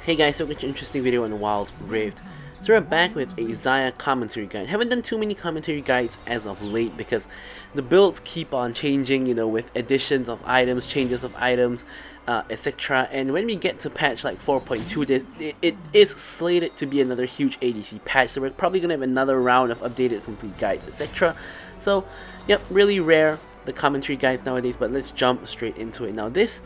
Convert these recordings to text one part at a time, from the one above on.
Hey guys, so much interesting video on Wild Rift. So we're back with a Xayah commentary guide. Haven't done too many commentary guides as of late because the builds keep on changing, with additions of items, changes of items, etc. And when we get to patch like 4.2, it is slated to be another huge ADC patch, so we're probably going to have another round of updated complete guides, etc. So, yep, really rare, the commentary guides nowadays, but let's jump straight into it. Now this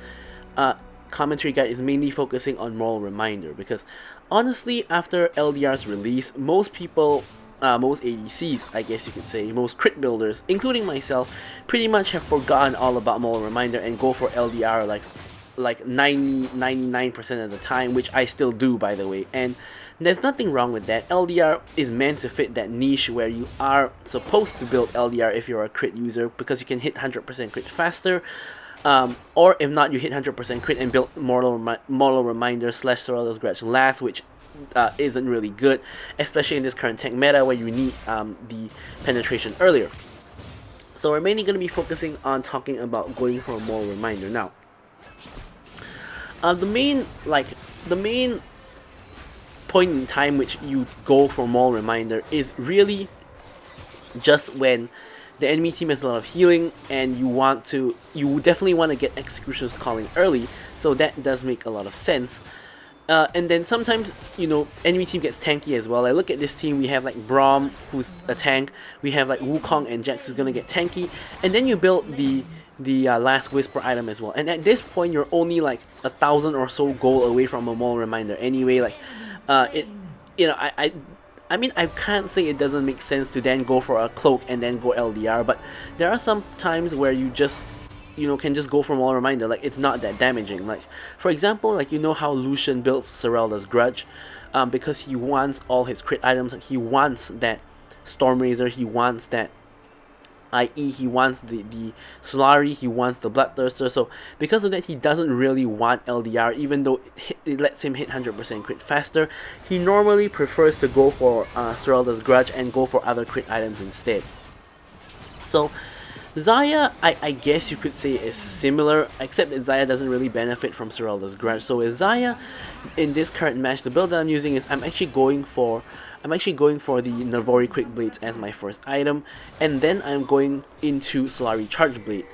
commentary guide is mainly focusing on Moral Reminder because honestly, after LDR's release, most people, most ADCs, I guess you could say, most crit builders, including myself, pretty much have forgotten all about Moral Reminder and go for LDR like 99% of the time, which I still do, by the way. And there's nothing wrong with that. LDR is meant to fit that niche where you are supposed to build LDR if you're a crit user, because you can hit 100% crit faster. Or if not, you hit 100% crit and build Moral Reminder / Sorrel's Grudge last, which isn't really good, especially in this current tank meta where you need the penetration earlier. So we're mainly going to be focusing on talking about going for a Moral Reminder. Now, the main point in time which you go for Moral Reminder is really just when the enemy team has a lot of healing and you definitely want to get Executioner's Calling early, so that does make a lot of sense. And then sometimes, enemy team gets tanky as well. I look at this team, we have like Braum, who's a tank, we have like Wukong and Jax, who's gonna get tanky, and then you build the Last Whisper item as well. And at this point, you're only like 1,000 or so gold away from a Moral Reminder anyway. I mean, I can't say it doesn't make sense to then go for a cloak and then go LDR, but there are some times where you just, can just go for Moral Reminder, like it's not that damaging. Like, for example, like how Lucian builds Sorrel's Grudge, because he wants all his crit items, like he wants that Stormrazor, he wants that IE, he wants the Solari, he wants the Bloodthirster, so because of that he doesn't really want LDR, even though it lets him hit 100% crit faster. He normally prefers to go for Sorrel's Grudge and go for other crit items instead. So Xayah, I guess you could say, is similar, except that Xayah doesn't really benefit from Sorrel's Grudge. So with Xayah, in this current match, the build that I'm using is I'm actually going for the Navori Quick Blades as my first item, and then I'm going into Solari Charge Blade,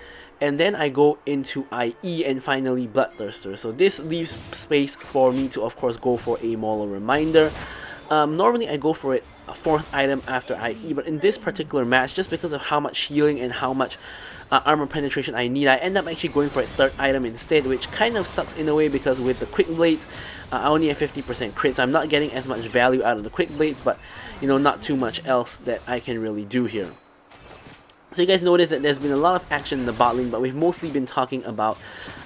and then I go into IE, and finally Bloodthirster. So this leaves space for me to, of course, go for a Moral Reminder. Normally I go for it a fourth item after IE, but in this particular match, just because of how much healing and how much armor penetration I need, I end up actually going for a third item instead, which kind of sucks in a way because with the Quick Blades, I only have 50% crit, so I'm not getting as much value out of the Quick Blades, but not too much else that I can really do here. So you guys notice that there's been a lot of action in the bot lane, but we've mostly been talking about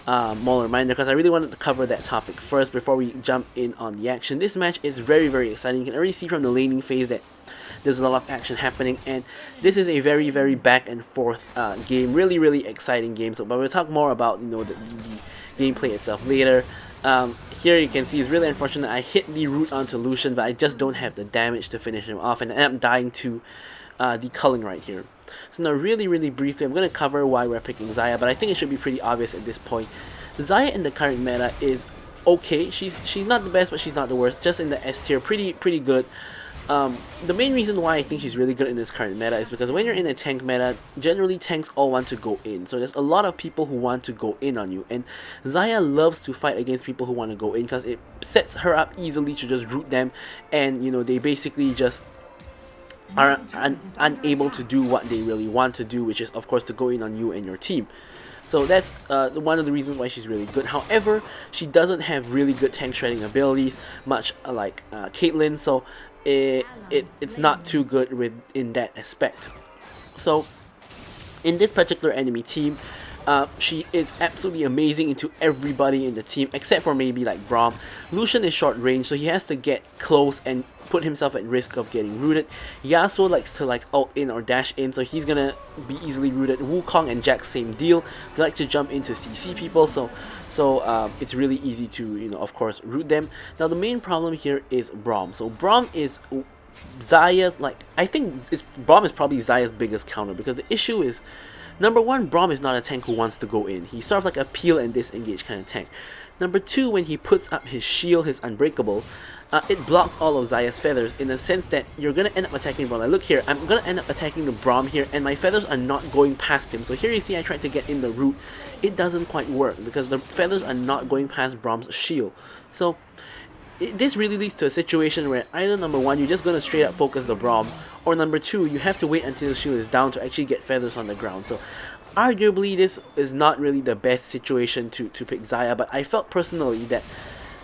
Moral Reminder because I really wanted to cover that topic first before we jump in on the action. This match is very, very exciting. You can already see from the laning phase that there's a lot of action happening, and this is a very, very back and forth game, really, really exciting game. So, but we'll talk more about the gameplay itself later. Here you can see it's really unfortunate. I hit the root onto Lucian, but I just don't have the damage to finish him off, and I end up dying to the culling right here. So now, really, really briefly, I'm going to cover why we're picking Xayah, but I think it should be pretty obvious at this point. Xayah in the current meta is okay. She's not the best, but she's not the worst. Just in the S tier, pretty good. The main reason why I think she's really good in this current meta is because when you're in a tank meta, generally tanks all want to go in. So there's a lot of people who want to go in on you, and Xayah loves to fight against people who want to go in because it sets her up easily to just root them, and they basically just are unable to do what they really want to do, which is of course to go in on you and your team. So that's one of the reasons why she's really good. However, she doesn't have really good tank shredding abilities, much like Caitlyn, so it's not too good in that aspect. So in this particular enemy team, she is absolutely amazing into everybody in the team except for maybe like Braum. Lucian is short range, so he has to get close and put himself at risk of getting rooted. Yasuo likes to like ult in or dash in, so he's gonna be easily rooted. Wukong and Jax, same deal. They like to jump into CC people, so it's really easy to of course root them. Now the main problem here is Braum. So Braum is Xayah's, I think Braum is probably Xayah's biggest counter, because the issue is, number one, Braum is not a tank who wants to go in. He's sort of like a peel and disengage kind of tank. Number 2, when he puts up his shield, his unbreakable, it blocks all of Xayah's feathers in the sense that you're going to end up attacking Braum. Like, look here, I'm going to end up attacking the Braum here, and my feathers are not going past him. So here you see I tried to get in the root. It doesn't quite work because the feathers are not going past Braum's shield. So this really leads to a situation where either number 1, you're just going to straight up focus the Braum, or number 2, you have to wait until the shield is down to actually get feathers on the ground. So arguably this is not really the best situation to pick Xayah, but I felt personally that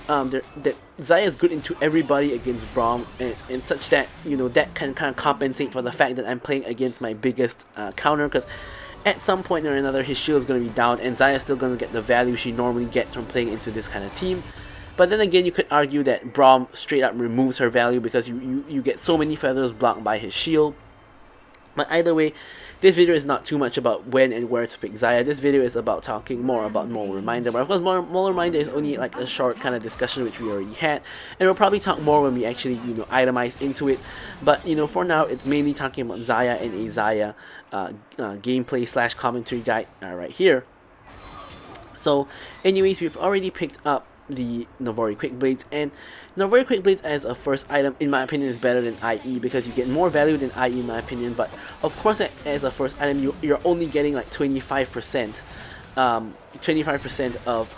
that Xayah is good into everybody against Braum, and such that, you know, that can kind of compensate for the fact that I'm playing against my biggest counter, because at some point or another his shield is going to be down and Xayah is still going to get the value she normally gets from playing into this kind of team. But then again, you could argue that Braum straight up removes her value because you get so many feathers blocked by his shield. But either way, this video is not too much about when and where to pick Xayah. This video is about talking more about Mole Reminder. But of course, Mole Reminder is only like a short kind of discussion which we already had. And we'll probably talk more when we actually, you know, itemize into it. But, you know, for now, it's mainly talking about Xayah and a Xayah gameplay / commentary guide right here. So, anyways, we've already picked up the Navori Quick Blades, and Navori Quick Blades as a first item, in my opinion, is better than IE because you get more value than IE in my opinion. But of course, as a first item, you're only getting like 25%, 25% of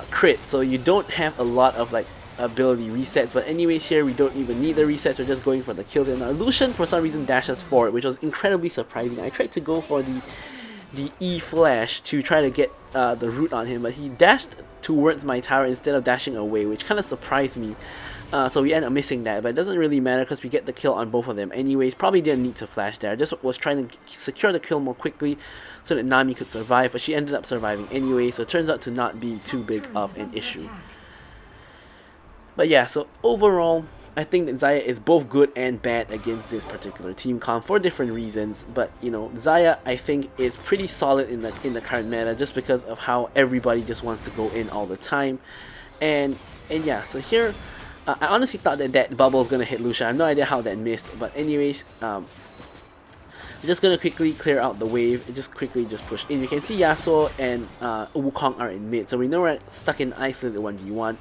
crit, so you don't have a lot of like ability resets. But anyways, here we don't even need the resets, we're just going for the kills. And Lucian for some reason dashes forward, which was incredibly surprising. I tried to go for the E flash to try to get the root on him, but he dashed towards my tower instead of dashing away, which kind of surprised me. So we end up missing that, but it doesn't really matter because we get the kill on both of them anyways. Probably didn't need to flash there, I just was trying to secure the kill more quickly so that Nami could survive, but she ended up surviving anyway, so it turns out to not be too big of an issue. But yeah, so overall, I think that Xayah is both good and bad against this particular team comp for different reasons. But you know, Xayah I think is pretty solid in the current meta just because of how everybody just wants to go in all the time. And yeah, so here I honestly thought that bubble was gonna hit Lucian. I have no idea how that missed, but anyways, I'm just gonna quickly clear out the wave and just quickly push in. You can see Yasuo and Wukong are in mid, so we know we're stuck in isolated 1v1.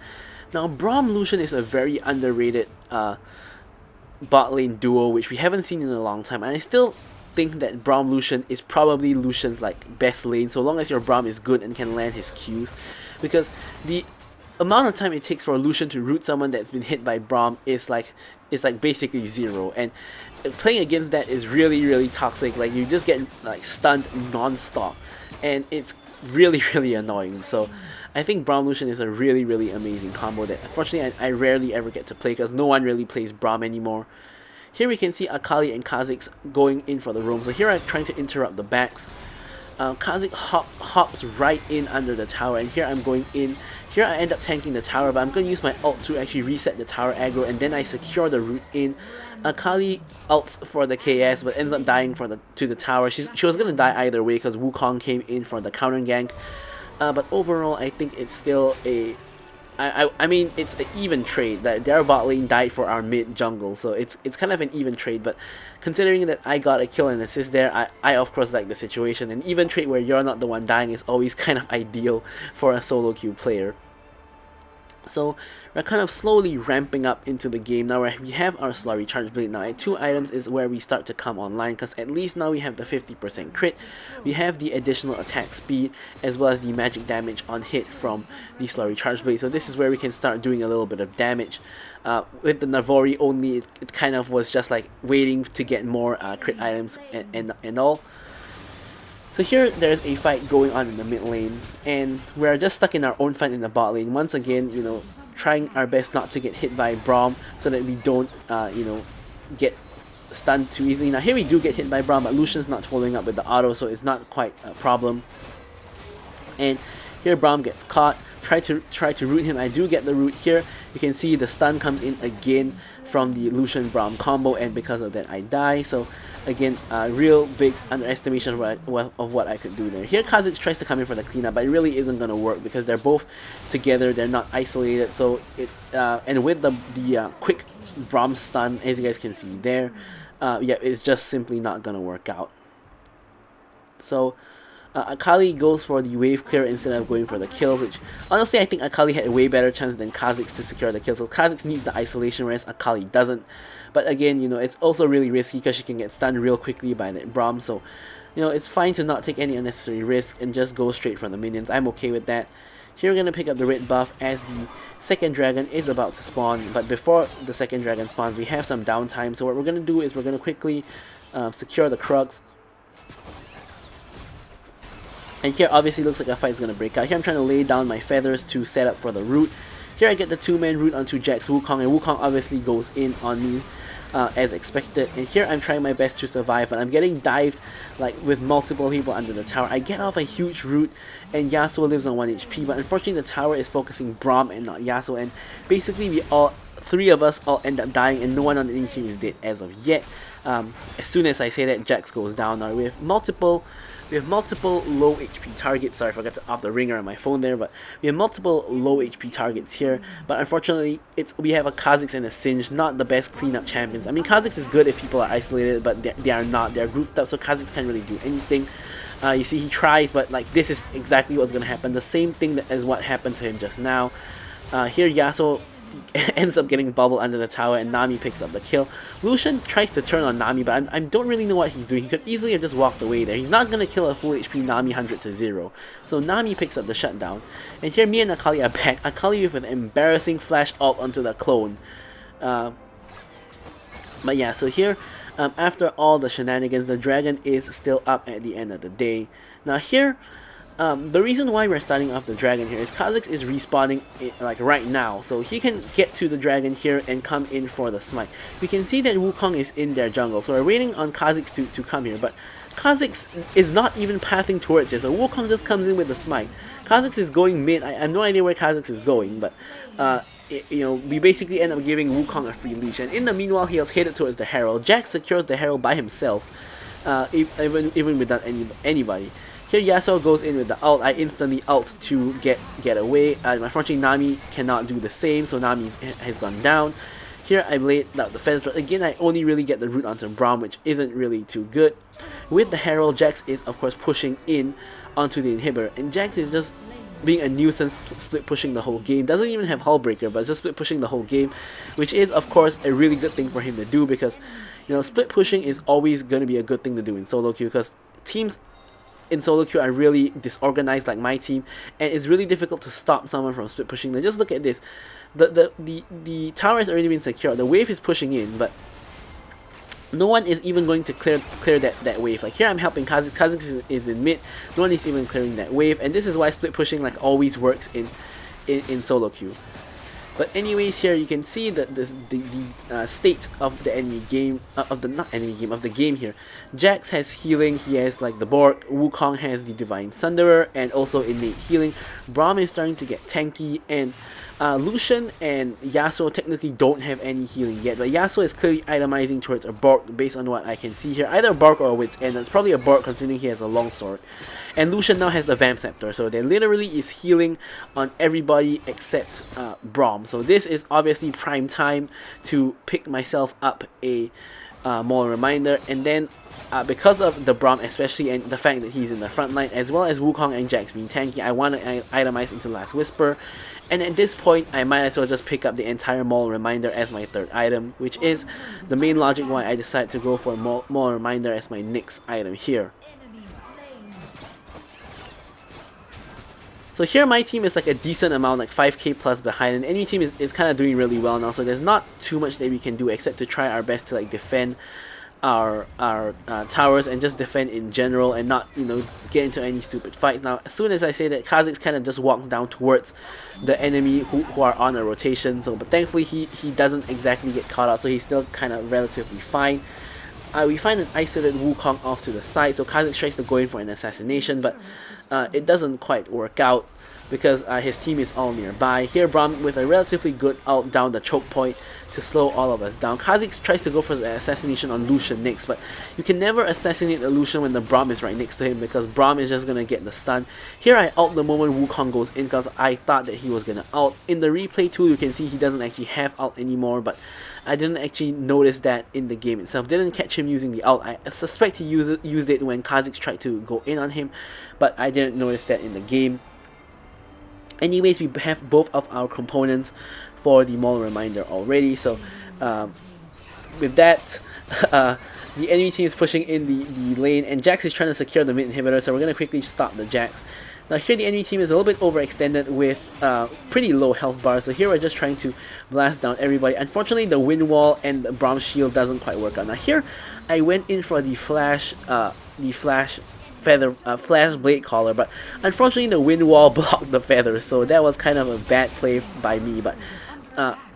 Now, Braum Lucian is a very underrated bot lane duo, which we haven't seen in a long time, and I still think that Braum Lucian is probably Lucian's like best lane, so long as your Braum is good and can land his Qs, because the amount of time it takes for Lucian to root someone that's been hit by Braum is like basically 0, and playing against that is really toxic. Like, you just get like stunned non-stop, and it's really annoying. So I think Braum Lucian is a really amazing combo that unfortunately I rarely ever get to play because no one really plays Braum anymore. Here we can see Akali and Kha'Zix going in for the roam. So here I'm trying to interrupt the backs. Kha'Zix hops right in under the tower, and here I'm going in. Here I end up tanking the tower, but I'm going to use my ult to actually reset the tower aggro, and then I secure the root in. Akali ults for the KS, but ends up dying to the tower. She was going to die either way because Wukong came in for the counter gank. But overall, I think it's still I mean, it's an even trade. That their bot lane died for our mid jungle, so it's kind of an even trade. But considering that I got a kill and assist there, I of course like the situation. An even trade where you're not the one dying is always kind of ideal for a solo queue player. So we're kind of slowly ramping up into the game. Now we have our Slurry Charge Blade. Now at 2 items is where we start to come online, because at least now we have the 50% crit, we have the additional attack speed, as well as the magic damage on hit from the Slurry Charge Blade. So this is where we can start doing a little bit of damage. With the Navori only, it kind of was just like waiting to get more crit items and all. So here there's a fight going on in the mid lane, and we're just stuck in our own fight in the bot lane. Once again, you know, trying our best not to get hit by Braum so that we don't, you know, get stunned too easily. Now here we do get hit by Braum, but Lucian's not following up with the auto, so it's not quite a problem. And here Braum gets caught. Try to root him. I do get the root here. You can see the stun comes in again from the Lucian Braum combo, and because of that I die. So again, real big underestimation of what I could do there. Here Kha'Zix tries to come in for the cleanup, but it really isn't going to work because they're both together, they're not isolated. So it and with the quick Braum stun, as you guys can see there, yeah, it's just simply not going to work out. So Akali goes for the wave clear instead of going for the kill, which honestly I think Akali had a way better chance than Kha'Zix to secure the kill. So Kha'Zix needs the isolation, whereas Akali doesn't. But again, you know, it's also really risky because she can get stunned real quickly by that Braum. So, you know, it's fine to not take any unnecessary risk and just go straight for the minions. I'm okay with that. Here we're going to pick up the red buff as the second dragon is about to spawn, but before the second dragon spawns we have some downtime, so what we're going to do is we're going to quickly secure the Krugs. And here obviously looks like a fight is going to break out. Here I'm trying to lay down my feathers to set up for the root. Here I get the 2-man root onto Jack's Wukong, and Wukong obviously goes in on me as expected. And here I'm trying my best to survive, but I'm getting dived like with multiple people under the tower. I get off a huge root and Yasuo lives on 1 HP, but unfortunately the tower is focusing Braum and not Yasuo, and basically we all, 3 of us all end up dying and no one on any team is dead as of yet. As soon as I say that, Jax goes down. Now we have multiple low HP targets. Sorry, I forgot to off the ringer on my phone there, but we have multiple low HP targets here. But unfortunately, we have a Kha'Zix and a Singe, not the best cleanup champions. I mean, Kha'Zix is good if people are isolated, but they are not. They're grouped up, so Kha'Zix can't really do anything. You see, he tries, but like this is exactly what's gonna happen. The same thing as what happened to him just now. Here, Yasuo ends up getting bubbled under the tower and Nami picks up the kill. Lucian tries to turn on Nami, but I don't really know what he's doing. He could easily have just walked away there. He's not going to kill a full HP Nami 100 to 0. So Nami picks up the shutdown. And here me and Akali are back. Akali with an embarrassing flash ult onto the clone. But yeah, so here after all the shenanigans, the dragon is still up at the end of the day. Now here, the reason why we're starting off the dragon here is Kha'Zix is respawning like right now, so he can get to the dragon here and come in for the smite. We can see that Wukong is in their jungle, so we're waiting on Kha'Zix to come here, but Kha'Zix is not even pathing towards here, so Wukong just comes in with the smite. Kha'Zix is going mid. I have no idea where Kha'Zix is going, but you know, we basically end up giving Wukong a free leash, and in the meanwhile he was headed towards the Herald. Jack secures the Herald by himself, even without anybody. Here Yasuo goes in with the ult. I instantly ult to get away. Unfortunately Nami cannot do the same, so Nami has gone down. Here I laid out the fence, but again I only really get the root onto Braum, which isn't really too good. With the Herald, Jax is of course pushing in onto the inhibitor, and Jax is just being a nuisance, split pushing the whole game. Doesn't even have Hullbreaker, but just split pushing the whole game, which is of course a really good thing for him to do, because you know, split pushing is always going to be a good thing to do in solo queue, because teams in solo queue are really disorganized like my team, and it's really difficult to stop someone from split pushing. Now just look at this. The tower has already been secured. The wave is pushing in, but no one is even going to clear that wave. Like here I'm helping Kha'Zix. Kha'Zix is in mid. No one is even clearing that wave, and this is why split pushing like always works in solo queue. But anyways, here you can see that the state of the enemy game, of the game here. Jax has healing, he has like the Borg, Wukong has the Divine Sunderer, and also innate healing. Braum is starting to get tanky, and Lucian and Yasuo technically don't have any healing yet, but Yasuo is clearly itemizing towards a Borg based on what I can see here. Either a Borg or a Wit's End. It's probably a Borg considering he has a longsword. And Lucian now has the Vamp Scepter, so there literally is healing on everybody except Braum. So this is obviously prime time to pick myself up a Maul Reminder, and then because of the Braum especially, and the fact that he's in the front line, as well as Wukong and Jax being tanky, I want to itemize into Last Whisper. And at this point, I might as well just pick up the entire Maul Reminder as my third item, which is the main logic why I decided to go for Maul Reminder as my next item here. So here my team is like a decent amount, like 5k plus behind, and enemy team is kind of doing really well now, so there's not too much that we can do except to try our best to like defend our towers and just defend in general and not, you know, get into any stupid fights. Now as soon as I say that, Kha'Zix kind of just walks down towards the enemy who are on a rotation, so but thankfully he doesn't exactly get caught out, so he's still kind of relatively fine. We find an isolated Wukong off to the side, so Kha'Zix tries to go in for an assassination, but it doesn't quite work out. because his team is all nearby. Here Braum with a relatively good ult down the choke point to slow all of us down. Kha'Zix tries to go for the assassination on Lucian next, but you can never assassinate a Lucian when the Braum is right next to him because Braum is just going to get the stun. Here I ult the moment Wukong goes in because I thought that he was going to ult. In the replay too, you can see he doesn't actually have ult anymore, but I didn't actually notice that in the game itself. Didn't catch him using the ult. I suspect he used it when Kha'Zix tried to go in on him, but I didn't notice that in the game. Anyways, we have both of our components for the Maul Reminder already, so with that, the enemy team is pushing in the lane, and Jax is trying to secure the mid inhibitor, so we're going to quickly stop the Jax. Now here the enemy team is a little bit overextended with pretty low health bars, so here we're just trying to blast down everybody. Unfortunately, the wind wall and the Braum shield doesn't quite work out. Now here, I went in for the flash blade collar, but unfortunately the wind wall blocked the feather, so that was kind of a bad play by me. But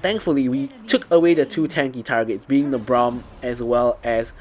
thankfully we took away the two tanky targets, being the Braum as well as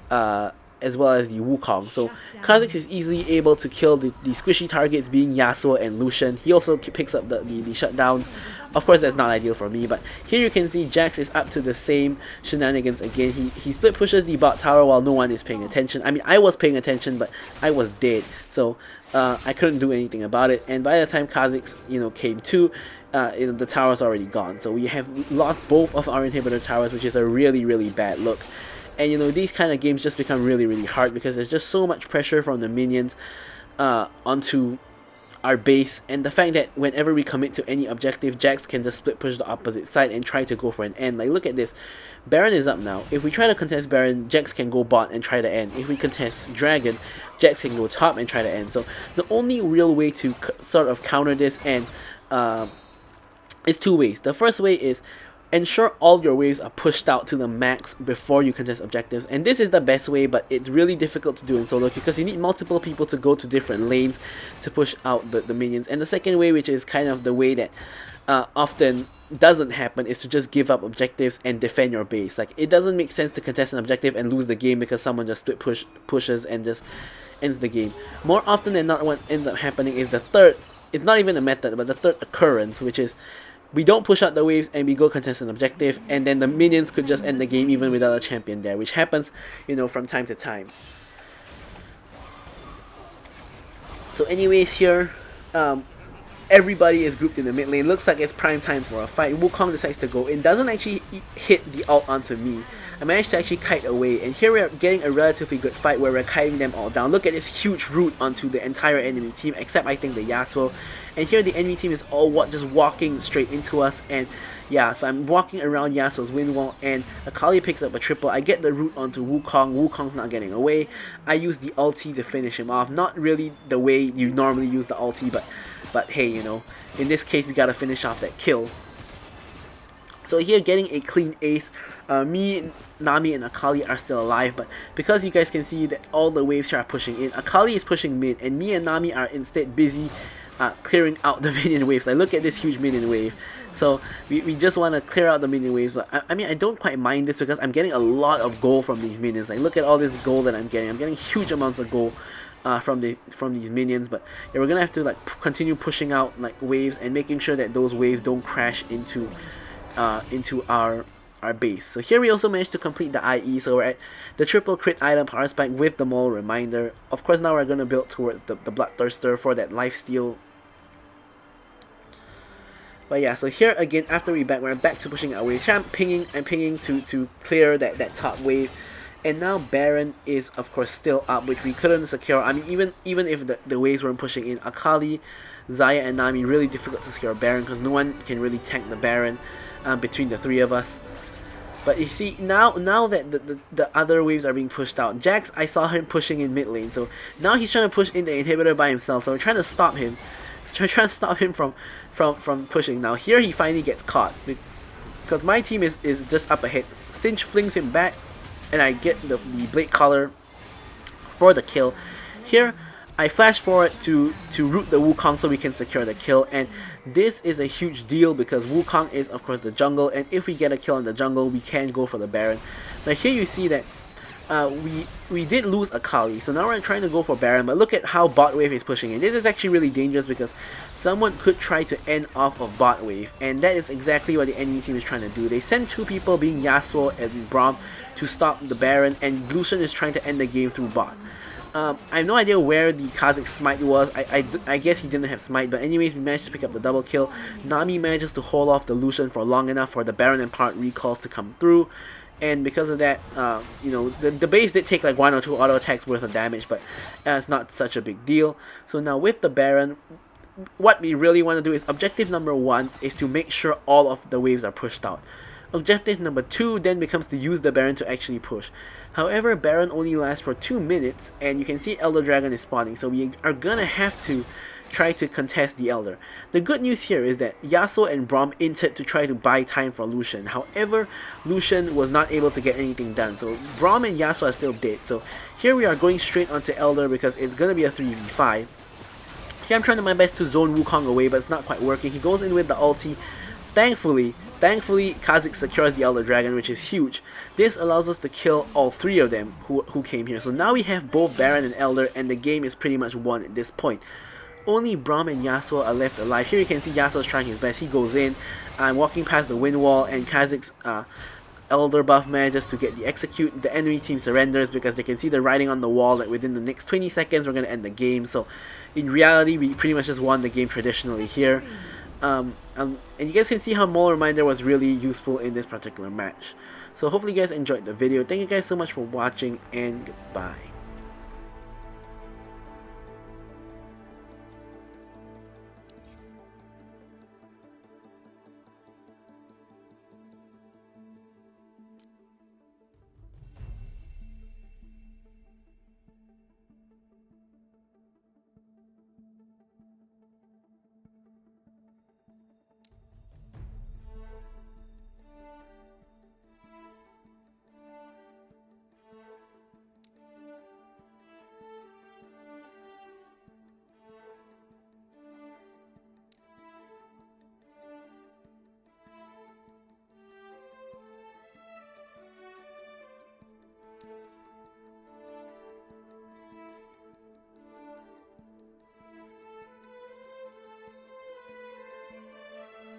the Wukong. So Kha'Zix is easily able to kill the squishy targets, being Yasuo and Lucian. He also picks up the shutdowns. Of course, that's not ideal for me, but here you can see Jax is up to the same shenanigans again. He split pushes the bot tower while no one is paying attention. I mean, I was paying attention, but I was dead, so I couldn't do anything about it. And by the time Kha'Zix, came to, the tower's already gone. So we have lost both of our inhibitor towers, which is a really, really bad look. And these kind of games just become really, really hard because there's just so much pressure from the minions onto our base, and the fact that whenever we commit to any objective, Jax can just split push the opposite side and try to go for an end. Like, look at this. Baron is up now. If we try to contest Baron, Jax can go bot and try to end. If we contest Dragon, Jax can go top and try to end. So the only real way to sort of counter this and is two ways. The first way is ensure all your waves are pushed out to the max before you contest objectives, and this is the best way, but it's really difficult to do in solo because you need multiple people to go to different lanes to push out the minions. And the second way, which is kind of the way that often doesn't happen, is to just give up objectives and defend your base. Like, it doesn't make sense to contest an objective and lose the game because someone just split pushes and just ends the game. More often than not, what ends up happening is the third, it's not even a method, but the third occurrence, which is we don't push out the waves and we go contest an objective, and then the minions could just end the game even without a champion there, which happens, from time to time. So anyways, here, everybody is grouped in the mid lane. Looks like it's prime time for a fight. Wukong decides to go in, doesn't actually hit the ult onto me. I managed to actually kite away, and here we're getting a relatively good fight where we're kiting them all down. Look at this huge root onto the entire enemy team, except I think the Yasuo. And here the enemy team is all just walking straight into us, and yeah, so I'm walking around Yasuo's wind wall, and Akali picks up a triple. I get the root onto Wukong. Wukong's not getting away. I use the ulti to finish him off. Not really the way you normally use the ulti, but hey, in this case we gotta finish off that kill. So here, getting a clean ace. Me, Nami, and Akali are still alive, but because you guys can see that all the waves here are pushing in, Akali is pushing mid, and me and Nami are instead busy clearing out the minion waves. Like, look at this huge minion wave. So we just want to clear out the minion waves, but I mean, I don't quite mind this because I'm getting a lot of gold from these minions. Like, look at all this gold that I'm getting. I'm getting huge amounts of gold from these minions. But yeah, we're gonna have to continue pushing out waves and making sure that those waves don't crash into our base. So here we also managed to complete the IE, so we're at the triple crit item power spike with the Maul Reminder. Of course, now we're going to build towards the Bloodthirster for that lifesteal. But yeah, so here again, after we're back to pushing our waves. Here I'm pinging to clear that top wave. And now Baron is of course still up, which we couldn't secure. I mean, even if the waves weren't pushing in, Akali, Xayah, and Nami, really difficult to secure Baron because no one can really tank the Baron between the three of us. But you see, now that the other waves are being pushed out, Jax, I saw him pushing in mid lane, so now he's trying to push in the inhibitor by himself, so we're trying to stop him. So we're trying to stop him from pushing. Now here he finally gets caught, because my team is just up ahead. Sinch flings him back, and I get the blade collar for the kill. Here, I flash forward to root the Wukong so we can secure the kill, and this is a huge deal because Wukong is of course the jungle, and if we get a kill in the jungle, we can go for the Baron. Now here you see that we did lose a Kali, so now we're trying to go for Baron, but look at how bot wave is pushing in. This is actually really dangerous because someone could try to end off of bot wave, and that is exactly what the enemy team is trying to do. They send two people, being Yasuo and Braum, to stop the Baron, and Lucian is trying to end the game through bot. I have no idea where the Kha'Zix smite was. I guess he didn't have smite, but anyways, we managed to pick up the double kill. Nami manages to hold off the Lucian for long enough for the Baron and Part recalls to come through, and because of that, you know, the base did take like 1 or 2 auto attacks worth of damage, but it's not such a big deal. So now with the Baron, what we really want to do is objective number 1 is to make sure all of the waves are pushed out. Objective number 2 then becomes to use the Baron to actually push. However, Baron only lasts for 2 minutes, and you can see Elder Dragon is spawning, so we are gonna have to try to contest the Elder. The good news here is that Yasuo and Braum inted to try to buy time for Lucian. However, Lucian was not able to get anything done, so Braum and Yasuo are still dead. So here we are going straight onto Elder because it's gonna be a 3v5. Here I'm trying my best to zone Wukong away, but it's not quite working. He goes in with the ulti. Thankfully, Kha'Zix secures the Elder Dragon, which is huge. This allows us to kill all 3 of them who came here. So now we have both Baron and Elder, and the game is pretty much won at this point. Only Braum and Yasuo are left alive. Here you can see Yasuo is trying his best. He goes in, walking past the wind wall, and Kha'Zix Elder buff manages to get the execute. The enemy team surrenders because they can see the writing on the wall that within the next 20 seconds we're going to end the game. So in reality, we pretty much just won the game traditionally here. And you guys can see how Mole Reminder was really useful in this particular match. So hopefully you guys enjoyed the video. Thank you guys so much for watching, and goodbye.